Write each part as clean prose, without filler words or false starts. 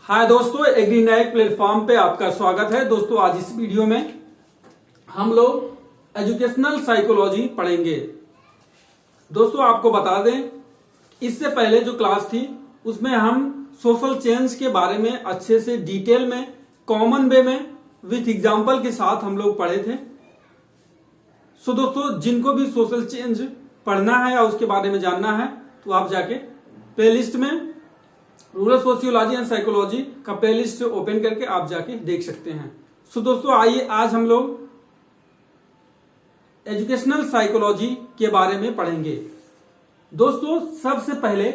हाय दोस्तों, एग्री नायक प्लेटफॉर्म पे आपका स्वागत है। दोस्तों आज इस वीडियो में हम लोग एजुकेशनल साइकोलॉजी पढ़ेंगे। दोस्तों आपको बता दें, इससे पहले जो क्लास थी उसमें हम सोशल चेंज के बारे में अच्छे से डिटेल में कॉमन वे में विथ एग्जाम्पल के साथ हम लोग पढ़े थे। सो दोस्तों जिनको भी सोशल चेंज पढ़ना है या उसके बारे में जानना है तो आप जाके प्लेलिस्ट में रूरल सोशियोलॉजी एंड साइकोलॉजी का प्लेलिस्ट ओपन करके आप जाके देख सकते हैं। सो दोस्तों आइए आज हम लोग एजुकेशनल साइकोलॉजी के बारे में पढ़ेंगे। दोस्तों सबसे पहले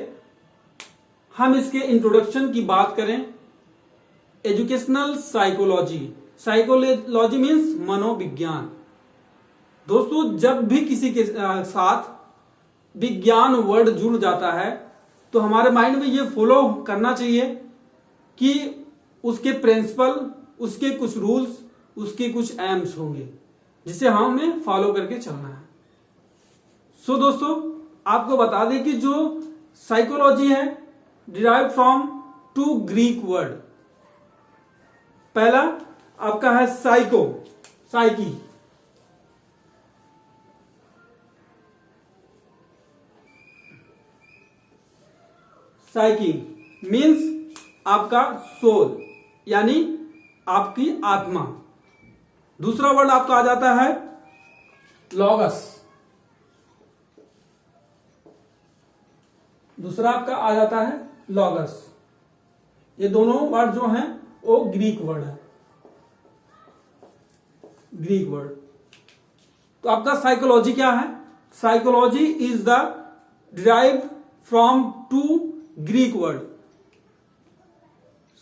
हम इसके इंट्रोडक्शन की बात करें। एजुकेशनल साइकोलॉजी, साइकोलॉजी मीन्स मनोविज्ञान। दोस्तों जब भी किसी के साथ विज्ञान वर्ड जुड़ जाता है तो हमारे माइंड में ये फॉलो करना चाहिए कि उसके प्रिंसिपल, उसके कुछ रूल्स, उसके कुछ एम्स होंगे जिसे हमें फॉलो करके चलना है। सो दोस्तों आपको बता दें कि जो साइकोलॉजी है derive from two Greek word. पहला आपका है साइको, साइकी। साइकी मीन्स आपका सोल यानी आपकी आत्मा। दूसरा वर्ड आपका आ जाता है लॉगस। दूसरा आपका आ जाता है लॉगस। ये दोनों वर्ड जो हैं वो ग्रीक वर्ड है, ग्रीक वर्ड। तो आपका साइकोलॉजी क्या है? Psychology is the derived from two Greek word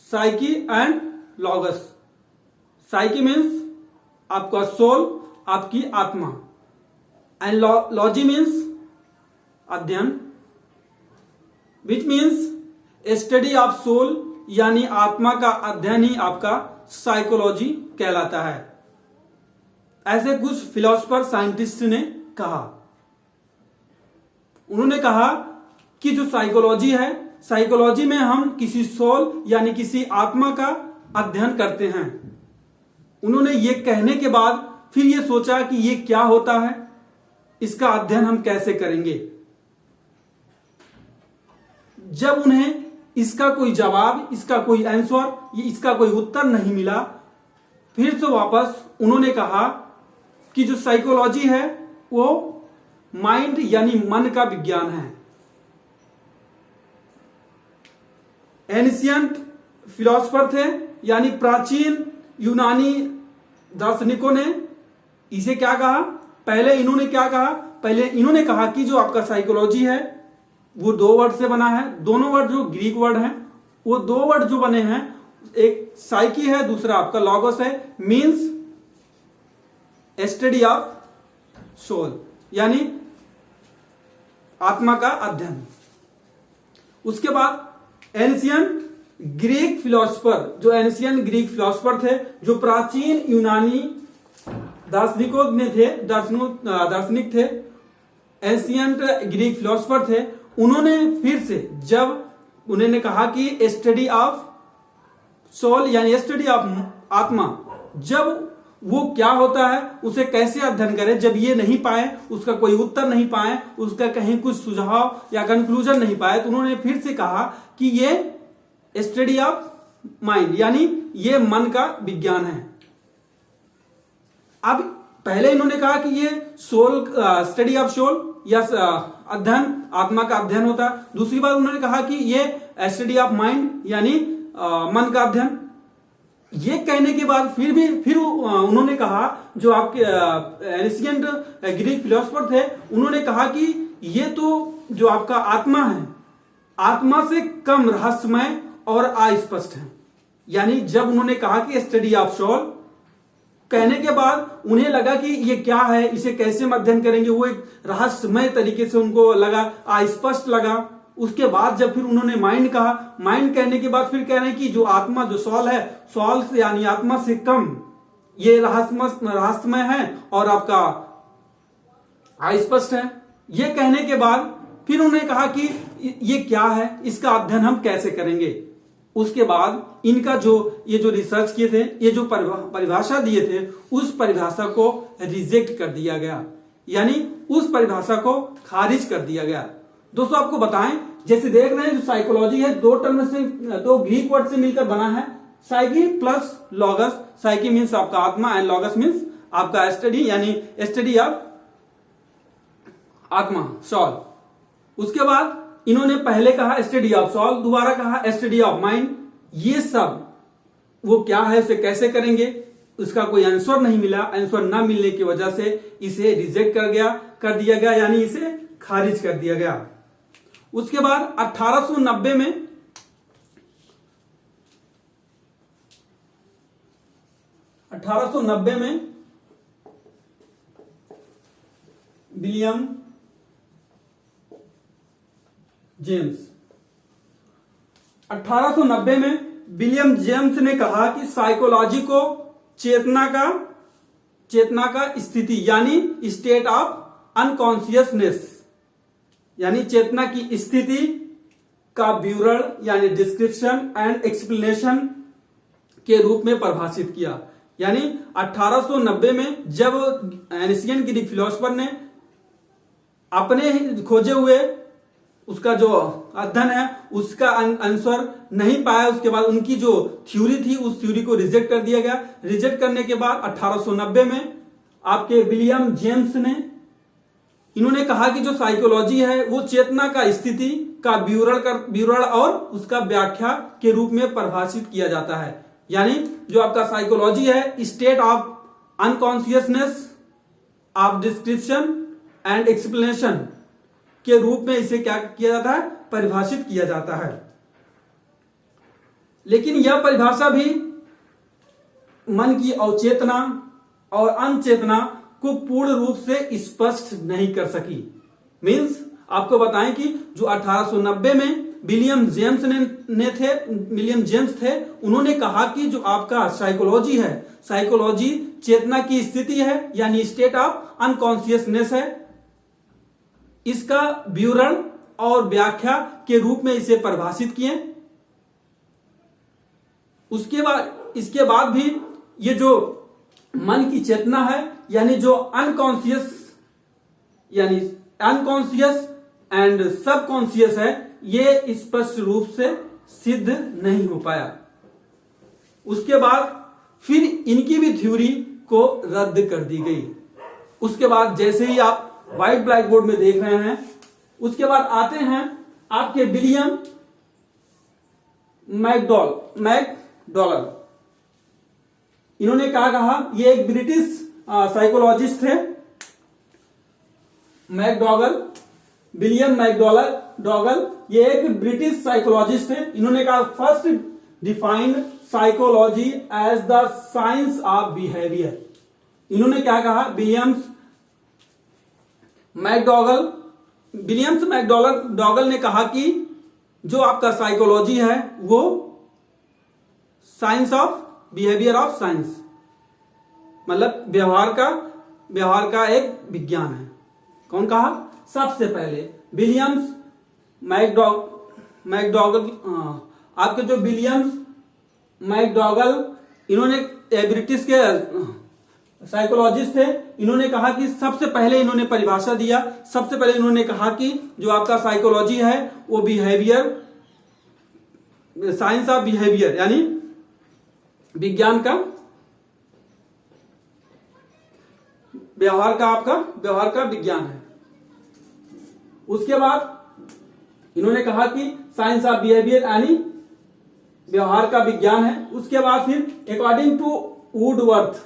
psyche and logos. Psyche means आपका सोल, आपकी आत्मा, एंड लॉजी मीन्स अध्ययन, which means study of soul यानी आत्मा का अध्ययन ही आपका साइकोलॉजी कहलाता है। ऐसे कुछ फिलोसफर साइंटिस्ट ने कहा। उन्होंने कहा कि जो साइकोलॉजी है, साइकोलॉजी में हम किसी सोल यानी किसी आत्मा का अध्ययन करते हैं। उन्होंने ये कहने के बाद फिर ये सोचा कि ये क्या होता है, इसका अध्ययन हम कैसे करेंगे। जब उन्हें इसका कोई जवाब, इसका कोई आंसर, इसका कोई उत्तर नहीं मिला, फिर तो वापस उन्होंने कहा कि जो साइकोलॉजी है वो माइंड यानी मन का विज्ञान है। एंशिएंट फिलोसफर थे यानी प्राचीन यूनानी दार्शनिकों ने इसे क्या कहा? पहले इन्होंने क्या कहा? पहले इन्होंने कहा कि जो आपका साइकोलॉजी है वो दो वर्ड से बना है। दोनों वर्ड जो ग्रीक वर्ड हैं, वो दो वर्ड जो बने हैं, एक साइकी है, दूसरा आपका लॉगोस है। मीन्स स्टडी ऑफ सोल यानी आत्मा का अध्ययन। उसके बाद एंशिएंट ग्रीक फिलोसफर, जो एंशिएंट ग्रीक फिलोसफर थे, जो प्राचीन यूनानी दार्शनिकों में थे, दार्शनिक थे, एंशिएंट ग्रीक फिलोसफर थे, उन्होंने फिर से जब उन्होंने कहा कि स्टडी ऑफ सोल यानी स्टडी ऑफ आत्मा, जब वो क्या होता है, उसे कैसे अध्ययन करें, जब ये नहीं पाए, उसका कोई उत्तर नहीं पाए, उसका कहीं कुछ सुझाव या कंक्लूजन नहीं पाए, तो उन्होंने फिर से कहा कि ये स्टडी ऑफ माइंड यानी ये मन का विज्ञान है। अब पहले इन्होंने कहा कि ये सोल, स्टडी ऑफ सोल या अध्ययन, आत्मा का अध्ययन होता है। दूसरी बार उन्होंने कहा कि ये स्टडी ऑफ माइंड यानी मन का अध्ययन। ये कहने के बाद फिर उन्होंने कहा, जो आपके एंशिएंट ग्रीक फिलोसफर थे, उन्होंने कहा कि ये तो जो आपका आत्मा है, आत्मा से कम रहस्यमय और अस्पष्ट है। यानी जब उन्होंने कहा कि स्टडी ऑफ सोल, कहने के बाद उन्हें लगा कि ये क्या है, इसे कैसे अध्ययन करेंगे, वो एक रहस्यमय तरीके से उनको लगा, अस्पष्ट लगा। उसके बाद जब फिर उन्होंने माइंड कहा, माइंड कहने के बाद फिर कह रहे हैं कि जो आत्मा, जो सोल है, सोल से यानी आत्मा से कम, ये रहस्यमय है और आपका अस्पष्ट है। ये कहने के बाद फिर उन्होंने कहा कि ये क्या है, इसका अध्ययन हम कैसे करेंगे। उसके बाद इनका जो ये जो रिसर्च किए थे, ये जो परिभाषा दिए थे, उस परिभाषा को रिजेक्ट कर दिया गया, यानी उस परिभाषा को खारिज कर दिया गया। दोस्तों आपको बताएं, जैसे देख रहे हैं जो साइकोलॉजी है दो टर्म से, दो ग्रीक वर्ड से मिलकर बना है, psyche plus logos. Psyche means आपका आत्मा एंड लॉगस मीन्स आपका स्टडी, यानी स्टडी ऑफ आत्मा, सॉल। उसके बाद इन्होंने पहले कहा स्टडी ऑफ सॉल, दोबारा कहा स्टडी ऑफ माइंड। ये सब वो क्या है, उसे कैसे करेंगे, उसका कोई आंसर नहीं मिला। आंसर ना मिलने की वजह से इसे रिजेक्ट कर दिया गया, यानी इसे खारिज कर दिया गया। उसके बाद 1890 में विलियम जेम्स 1890 में विलियम जेम्स ने कहा कि साइकोलॉजी को चेतना का स्थिति यानी स्टेट ऑफ अनकॉन्शियसनेस, यानी चेतना की स्थिति का विवरण यानी डिस्क्रिप्शन एंड एक्सप्लेनेशन के रूप में परिभाषित किया। यानी 1890 में जब एंशिएंट ग्रीक फिलोसोफर ने अपने खोजे हुए उसका जो अध्ययन है उसका आंसर नहीं पाया, उसके बाद उनकी जो थ्योरी थी उस थ्योरी को रिजेक्ट कर दिया गया। रिजेक्ट करने के बाद 1890 में आपके विलियम जेम्स ने इन्होंने कहा कि जो साइकोलॉजी है वो चेतना का स्थिति का विवरण और उसका व्याख्या के रूप में परिभाषित किया जाता है। यानी जो आपका साइकोलॉजी है state of unconsciousness of description and explanation के रूप में इसे क्या किया जाता है, परिभाषित किया जाता है। लेकिन यह परिभाषा भी मन की अवचेतना और अनचेतना को पूर्ण रूप से स्पष्ट नहीं कर सकी। मींस आपको बताएं कि जो 1890 में विलियम जेम्स थे, उन्होंने कहा कि जो आपका साइकोलॉजी है, साइकोलॉजी चेतना की स्थिति है यानी स्टेट ऑफ अनकॉन्शियसनेस है, इसका विवरण और व्याख्या के रूप में इसे परिभाषित किए। इसके बाद भी ये जो मन की चेतना है यानी जो अनकॉन्शियस एंड सबकॉन्शियस है, ये स्पष्ट रूप से सिद्ध नहीं हो पाया। उसके बाद फिर इनकी भी थ्योरी को रद्द कर दी गई। उसके बाद जैसे ही आप व्हाइट ब्लैक बोर्ड में देख रहे हैं, उसके बाद आते हैं आपके विलियम मैकडॉगल। इन्होंने क्या कहा, ये एक ब्रिटिश साइकोलॉजिस्ट थे विलियम मैकडॉगल, ये एक ब्रिटिश साइकोलॉजिस्ट थे। इन्होंने कहा first defined psychology as the science of behaviour. इन्होंने क्या कहा, विलियम्स मैकडॉगल ने कहा कि जो आपका साइकोलॉजी है वो science of behaviour of science, मतलब व्यवहार का एक विज्ञान है। कौन कहा, सबसे पहले विलियम्स मैकडॉगल। आपके जो विलियम्स मैकडॉगल, इन्होंने ब्रिटिश के साइकोलॉजिस्ट थे। इन्होंने कहा कि सबसे पहले इन्होंने परिभाषा दिया, सबसे पहले इन्होंने कहा कि जो आपका साइकोलॉजी है वो बिहेवियर, साइंस ऑफ बिहेवियर यानी विज्ञान का, व्यवहार का विज्ञान है। उसके बाद इन्होंने कहा कि साइंस ऑफ बिहेवियर यानी व्यवहार का विज्ञान है। उसके बाद फिर अकॉर्डिंग टू वुडवर्थ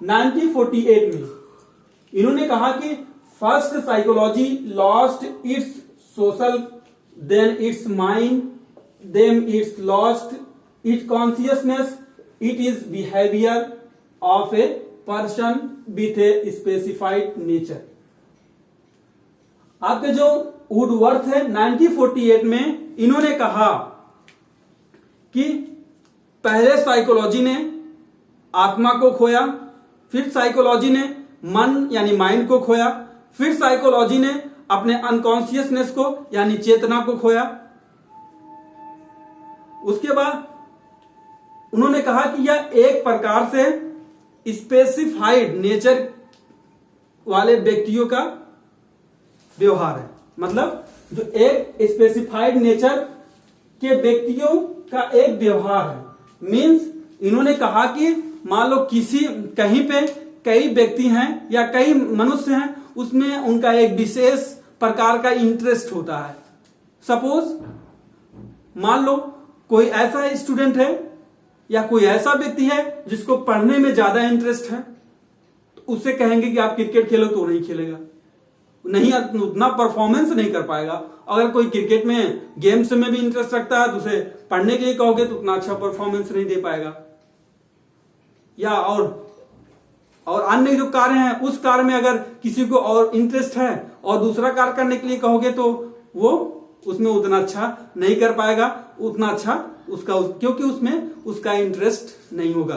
1948 में इन्होंने कहा कि first psychology lost its social, then its mind, then its lost its consciousness, it is behaviour of a person with a specified nature. आपके जो वुडवर्थ है 1948 में इन्होंने कहा कि पहले साइकोलॉजी ने आत्मा को खोया, फिर साइकोलॉजी ने मन यानी माइंड को खोया, फिर साइकोलॉजी ने अपने अनकॉन्शियसनेस को यानी चेतना को खोया, उसके बाद उन्होंने कहा कि यह एक प्रकार से स्पेसिफाइड नेचर वाले व्यक्तियों का व्यवहार है। मतलब जो एक स्पेसिफाइड नेचर के व्यक्तियों का एक व्यवहार है। मींस इन्होंने कहा कि मान लो कहीं पे कई व्यक्ति हैं या कई मनुष्य हैं, उसमें उनका एक विशेष प्रकार का इंटरेस्ट होता है। सपोज मान लो कोई ऐसा स्टूडेंट है या कोई ऐसा व्यक्ति है जिसको पढ़ने में ज्यादा इंटरेस्ट है, तो उससे कहेंगे कि आप क्रिकेट खेलो तो नहीं खेलेगा, नहीं उतना परफॉर्मेंस नहीं कर पाएगा। अगर कोई क्रिकेट में गेम्स में भी इंटरेस्ट रखता है तो उसे पढ़ने के लिए कहोगे तो उतना अच्छा परफॉर्मेंस नहीं दे पाएगा। या और अन्य जो कार्य हैं उस कार्य में अगर किसी को और इंटरेस्ट है और दूसरा कार्य करने के लिए कहोगे तो वो उसमें उतना अच्छा नहीं कर पाएगा, उतना अच्छा क्योंकि उसमें उसका इंटरेस्ट नहीं होगा।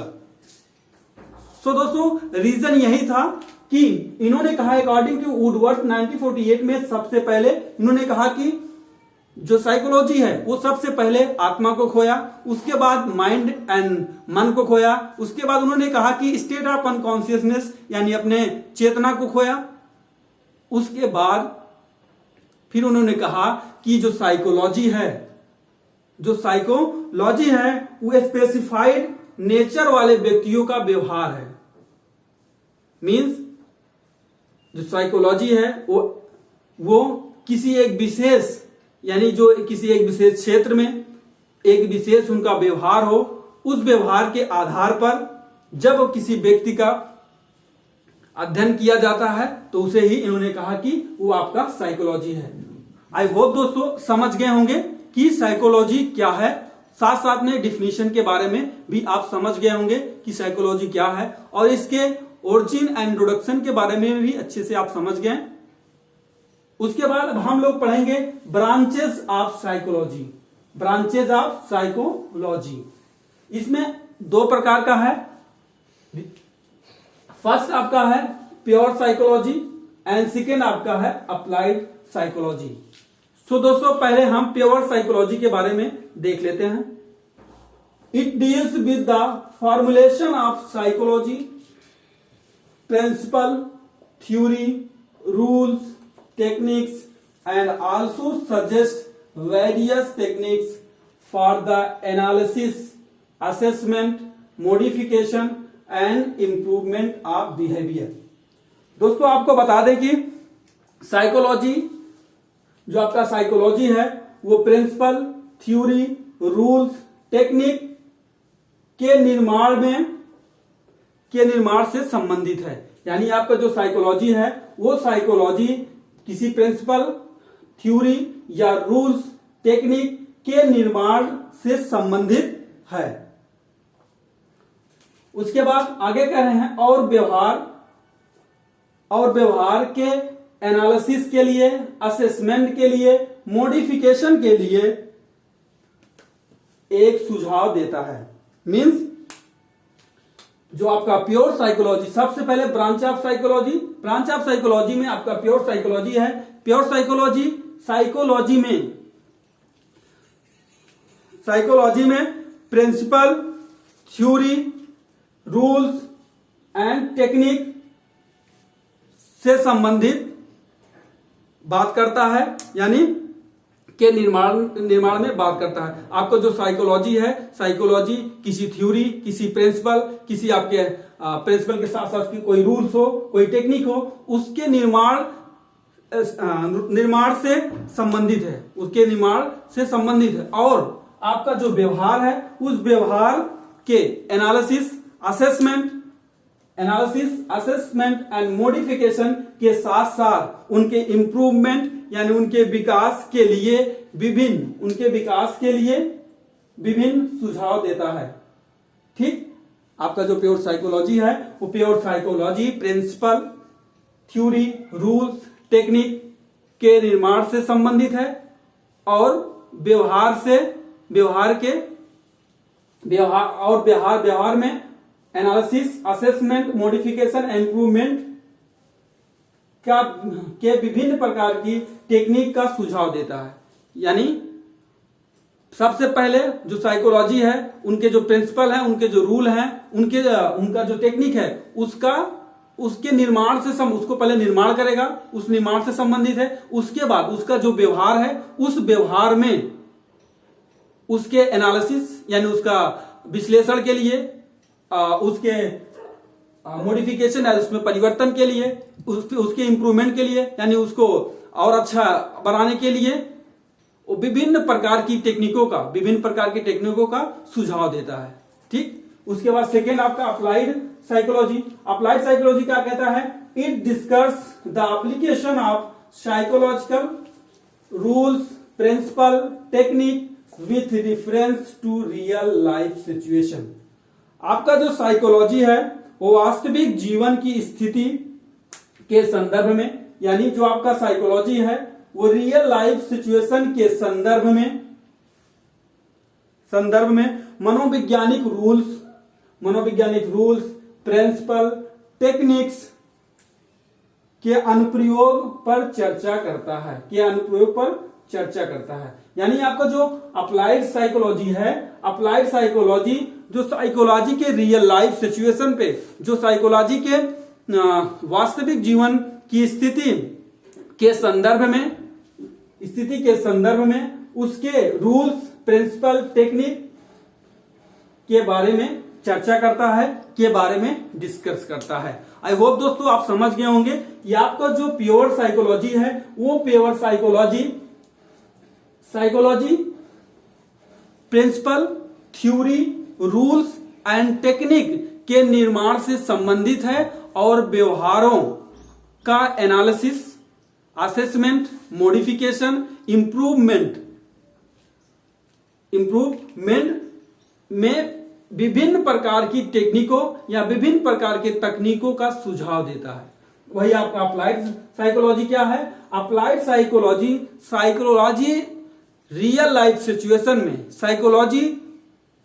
सो दोस्तों रीजन यही था कि इन्होंने कहा अकॉर्डिंग टू वुडवर्थ 1948 में सबसे पहले इन्होंने कहा कि जो साइकोलॉजी है वो सबसे पहले आत्मा को खोया, उसके बाद माइंड एंड मन को खोया, उसके बाद उन्होंने कहा कि स्टेट ऑफ अनकॉन्शियसनेस यानी अपने चेतना को खोया, उसके बाद फिर उन्होंने कहा कि जो साइकोलॉजी है वो स्पेसिफाइड नेचर वाले व्यक्तियों का व्यवहार है। मींस जो साइकोलॉजी है वो किसी एक विशेष यानी जो किसी एक विशेष क्षेत्र में एक विशेष उनका व्यवहार हो, उस व्यवहार के आधार पर जब किसी व्यक्ति का अध्ययन किया जाता है तो उसे ही इन्होंने कहा कि वो आपका साइकोलॉजी है। आई होप दोस्तों समझ गए होंगे कि साइकोलॉजी क्या है, साथ साथ में डिफिनीशन के बारे में भी आप समझ गए होंगे कि साइकोलॉजी क्या है, और इसके ओरिजिन एंड इंट्रोडक्शन के बारे में भी अच्छे से आप समझ गए। उसके बाद अब हम लोग पढ़ेंगे branches of psychology. Branches of psychology इसमें दो प्रकार का है। फर्स्ट आपका है प्योर साइकोलॉजी एंड सेकेंड आपका है अप्लाइड साइकोलॉजी। सो दोस्तों पहले हम प्योर साइकोलॉजी के बारे में देख लेते हैं। It deals with the formulation of psychology, principle, theory, rules, techniques and also suggest various techniques for the analysis, assessment, modification and improvement of behavior। दोस्तों आपको बता दें कि साइकोलॉजी जो आपका साइकोलॉजी है वो प्रिंसिपल, थ्योरी, रूल्स, टेक्निक के निर्माण से संबंधित है। यानी आपका जो साइकोलॉजी है वो साइकोलॉजी किसी प्रिंसिपल, थ्योरी या रूल्स, टेक्निक के निर्माण से संबंधित है। उसके बाद आगे कह रहे हैं और व्यवहार के एनालिसिस के लिए, असेसमेंट के लिए, मॉडिफिकेशन के लिए एक सुझाव देता है। मींस जो आपका प्योर साइकोलॉजी, सबसे पहले ब्रांच ऑफ साइकोलॉजी में आपका प्योर साइकोलॉजी है। प्योर साइकोलॉजी में principle, theory, rules and technique से संबंधित बात करता है, यानी के निर्माण में बात करता है। आपका जो साइकोलॉजी है, साइकोलॉजी किसी थ्योरी, किसी प्रिंसिपल, किसी आपके प्रिंसिपल के साथ साथ कोई रूल्स हो, कोई टेक्निक हो, उसके निर्माण से संबंधित है, और आपका जो व्यवहार है उस व्यवहार के एनालिसिस, असेसमेंट एंड मॉडिफिकेशन के साथ साथ उनके इंप्रूवमेंट यानी उनके विकास के लिए विभिन्न सुझाव देता है। ठीक, आपका जो प्योर साइकोलॉजी है वो pure psychology principle, theory, rules, technique के निर्माण से संबंधित है और व्यवहार में एनालिसिस, असेसमेंट, मॉडिफिकेशन, इंप्रूवमेंट के विभिन्न प्रकार की टेक्निक का सुझाव देता है। यानी सबसे पहले जो साइकोलॉजी है, उनके जो प्रिंसिपल है, उनके जो रूल हैं, उनका जो टेक्निक है, उसके निर्माण से उसको पहले निर्माण करेगा, उस निर्माण से संबंधित है। उसके बाद उसका जो व्यवहार है, उस व्यवहार में उसके एनालिसिस यानी उसका विश्लेषण के लिए, उसके मॉडिफिकेशन है उसमें परिवर्तन के लिए, उसके इंप्रूवमेंट के लिए यानी उसको और अच्छा बनाने के लिए विभिन्न प्रकार की टेक्निकों का सुझाव देता है। ठीक, उसके बाद सेकेंड आपका अप्लाइड साइकोलॉजी। अप्लाइड साइकोलॉजी क्या कहता है? It discuss the application of psychological rules, principle, technique with reference to real life situation. आपका जो साइकोलॉजी है वो वास्तविक जीवन की स्थिति के संदर्भ में, यानी जो आपका साइकोलॉजी है वो रियल लाइफ सिचुएशन के संदर्भ में मनोवैज्ञानिक रूल्स, प्रिंसिपल, टेक्निक्स के अनुप्रयोग पर चर्चा करता है। यानी आपका जो अप्लाइड साइकोलॉजी है, अप्लाइड साइकोलॉजी जो साइकोलॉजी के रियल लाइफ सिचुएशन पे, जो साइकोलॉजी के वास्तविक जीवन की स्थिति के संदर्भ में उसके रूल्स, प्रिंसिपल, टेक्निक के बारे में चर्चा करता है, के बारे में डिस्कस करता है। आई होप दोस्तों आप समझ गए होंगे कि आपका जो प्योर साइकोलॉजी है वो pure psychology principle, theory, rules and technique के निर्माण से संबंधित है और व्यवहारों का एनालिसिस, असेसमेंट, मॉडिफिकेशन, इम्प्रूवमेंट में विभिन्न प्रकार की टेक्निकों या विभिन्न प्रकार के तकनीकों का सुझाव देता है। वही आपका अप्लाइड साइकोलॉजी क्या है? Applied psychology real life situation में, साइकोलॉजी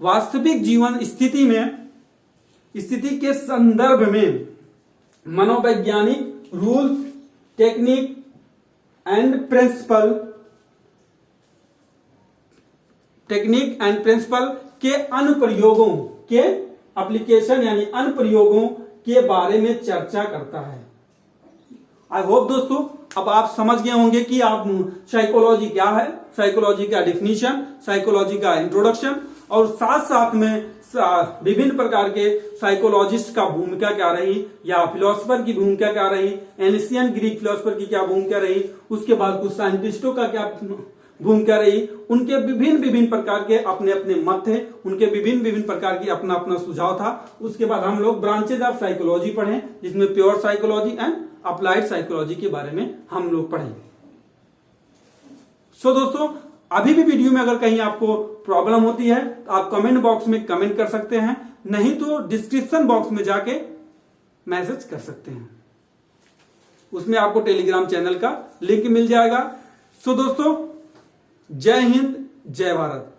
वास्तविक जीवन स्थिति के संदर्भ में मनोवैज्ञानिक रूल्स, टेक्निक एंड प्रिंसिपल के अनुप्रयोगों के एप्लीकेशन यानी अनुप्रयोगों के बारे में चर्चा करता है। आई होप दोस्तों अब आप समझ गए होंगे कि आप साइकोलॉजी क्या है, साइकोलॉजी का डिफिनीशन, साइकोलॉजी का इंट्रोडक्शन और साथ साथ में विभिन्न प्रकार के साइकोलॉजिस्ट का भूमिका क्या रही या फिलोसफर की भूमिका क्या रही, एंशिएंट ग्रीक फिलोसफर की क्या भूमिका रही, उसके बाद कुछ साइंटिस्टों का क्या भूमिका रही, उनके विभिन्न प्रकार के अपने अपने मत थे, उनके विभिन्न प्रकार की अपना अपना सुझाव था। उसके बाद हम लोग ब्रांचेज ऑफ साइकोलॉजी पढ़े जिसमें pure psychology and applied psychology के बारे में हम लोग पढ़े। सो दोस्तों अभी भी वीडियो में अगर कहीं आपको प्रॉब्लम होती है तो आप कमेंट बॉक्स में कमेंट कर सकते हैं, नहीं तो डिस्क्रिप्शन बॉक्स में जाके मैसेज कर सकते हैं, उसमें आपको टेलीग्राम चैनल का लिंक मिल जाएगा। सो दोस्तों जय हिंद, जय भारत।